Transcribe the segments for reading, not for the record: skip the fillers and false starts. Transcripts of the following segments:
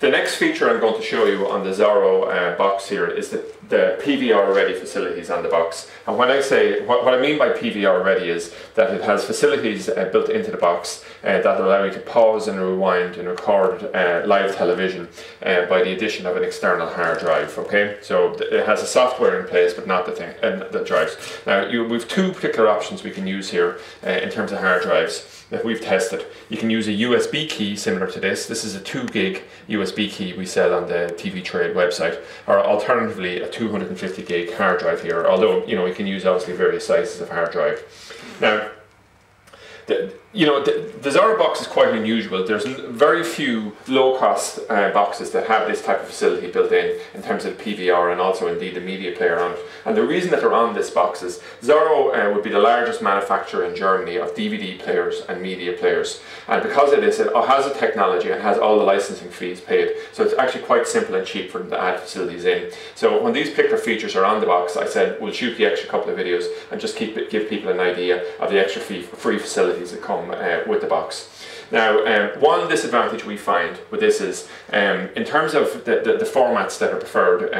The next feature I'm going to show you on the Xoro box here is the PVR ready facilities on the box. And when I say, what I mean by PVR ready is that it has facilities built into the box that allow you to pause and rewind and record live television by the addition of an external hard drive. Okay, so it has a software in place, but not the thing that drives. Now we've two particular options we can use here in terms of hard drives that we've tested. You can use a USB key similar to this. This is a 2 gig USB key we sell on the TV Trade website, or alternatively a 250 gig hard drive here, although you know you can use obviously various sizes of hard drive. Now the Xoro box is quite unusual. There's very few low-cost boxes that have this type of facility built in terms of the PVR and also indeed the media player on it. And the reason that they're on this box is Xoro would be the largest manufacturer in Germany of DVD players and media players. And because of this, it has a technology and has all the licensing fees paid. So it's actually quite simple and cheap for them to add facilities in. So when these particular features are on the box, I said we'll shoot the extra couple of videos and just give people an idea of the extra free facilities that come with the box. Now, one disadvantage we find with this is, in terms of the formats that are preferred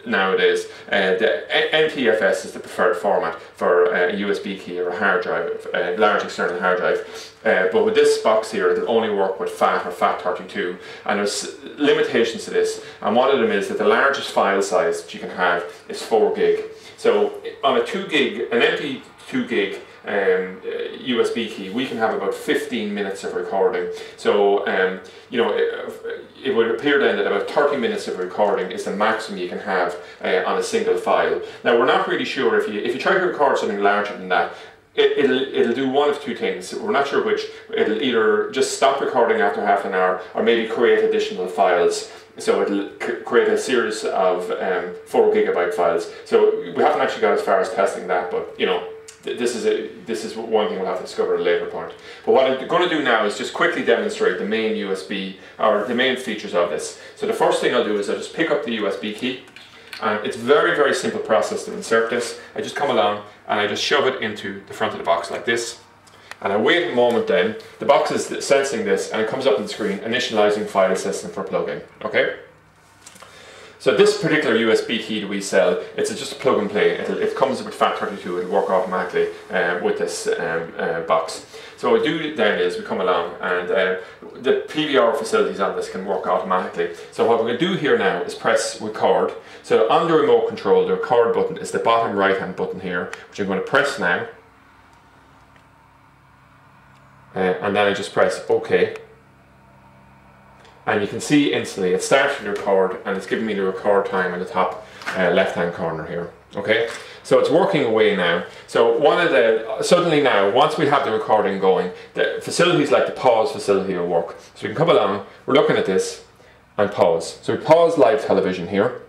nowadays, the NTFS is the preferred format for a USB key or a hard drive, a large external hard drive. But with this box here, it'll only work with FAT or FAT32, and there's limitations to this. And one of them is that the largest file size that you can have is 4 gig. So on a 2 gig, an empty 2 gig USB key, we can have about 15 minutes of recording. So you know, it would appear then that about 30 minutes of recording is the maximum you can have on a single file. Now we're not really sure if you try to record something larger than that, it'll do one of two things. We're not sure which. It'll either just stop recording after half an hour, or maybe create additional files. So it'll create a series of 4 gigabyte files. So we haven't actually got as far as testing that, but you know, this is one thing we'll have to discover at a later point. But what I'm going to do now is just quickly demonstrate the main USB, or the main features of this. So the first thing I'll do is I'll just pick up the USB key, and it's very, very simple process to insert this. I just come along and I just shove it into the front of the box like this, and I wait a moment. Then the box is sensing this, and it comes up on the screen, initializing file system for plug-in. Okay. So this particular USB key that we sell, it's just a plug and play. It comes with FAT32, it'll work automatically with this box. So what we do then is we come along, and the PVR facilities on this can work automatically. So what we're going to do here now is press record. So on the remote control, the record button is the bottom right hand button here, which I'm going to press now. And then I just press OK. And you can see instantly it started to record, and it's giving me the record time in the top left hand corner here. Okay, so it's working away now. So suddenly now, once we have the recording going, the facilities like the pause facility will work. So we can come along, we're looking at this, and pause. So we pause live television here,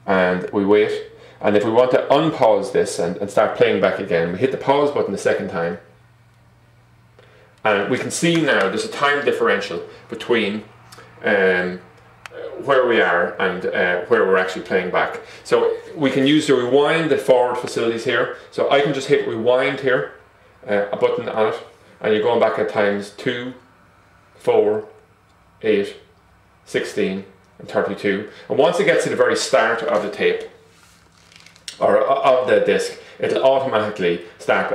and we wait. And if we want to unpause this and start playing back again, we hit the pause button the second time. And we can see now there's a time differential between where we are and where we're actually playing back. So we can use the rewind and forward facilities here. So I can just hit rewind here, a button on it, and you're going back at times 2, 4, 8, 16, and 32. And once it gets to the very start of the tape, or of the disc, it'll automatically start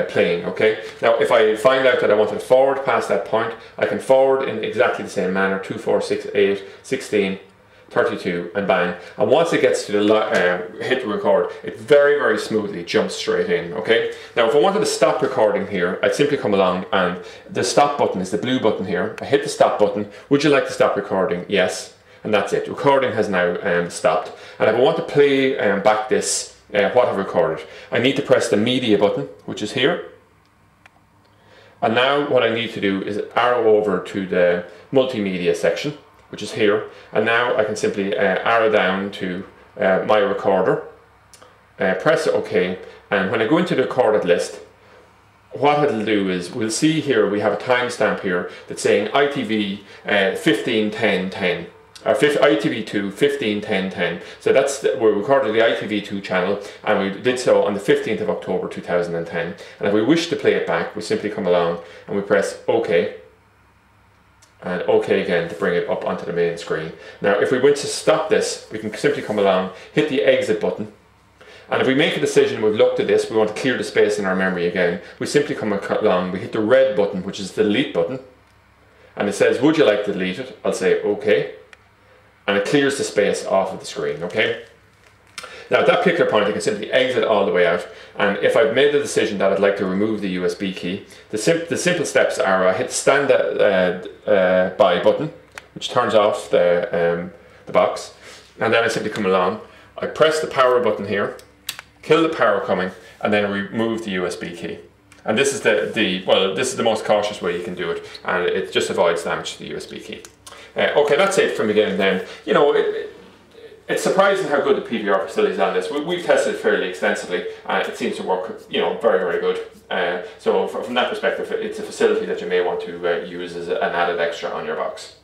playing. Okay. Now, if I find out that I want to forward past that point, I can forward in exactly the same manner: 2, 4, 6, 8, 16, 32, and bang. And once it gets to the hit the record, it very, very smoothly jumps straight in. Okay. Now, if I wanted to stop recording here, I'd simply come along, and the stop button is the blue button here. I hit the stop button. Would you like to stop recording? Yes. And that's it. Recording has now stopped. And if I want to play back this, what I've recorded, I need to press the media button, which is here. And now what I need to do is arrow over to the multimedia section, which is here. And now I can simply arrow down to my recorder, press OK. And when I go into the recorded list, what it'll do is, we'll see here we have a timestamp here that's saying ITV 15:10:10. ITV2 15:10:10. So we recorded the ITV2 channel, and we did so on the 15th of October 2010. And if we wish to play it back, we simply come along and we press OK. and OK again to bring it up onto the main screen. Now if we want to stop this, we can simply come along, hit the exit button, and if we make a decision, we've looked at this, we want to clear the space in our memory again, we simply come along, we hit the red button, which is the delete button, and it says, would you like to delete it? I'll say OK, and it clears the space off of the screen, okay? Now at that particular point I can simply exit all the way out, and if I've made the decision that I'd like to remove the USB key, the simple steps are I hit stand by button, which turns off the box, and then I simply come along, I press the power button here, kill the power coming, and then remove the USB key. And this is this is the most cautious way you can do it, and it just avoids damage to the USB key. Okay, that's it from again then. You know, it's surprising how good the PVR facility is on this. We've tested it fairly extensively, and it seems to work, you know, very, very good. So from that perspective, it's a facility that you may want to use as an added extra on your box.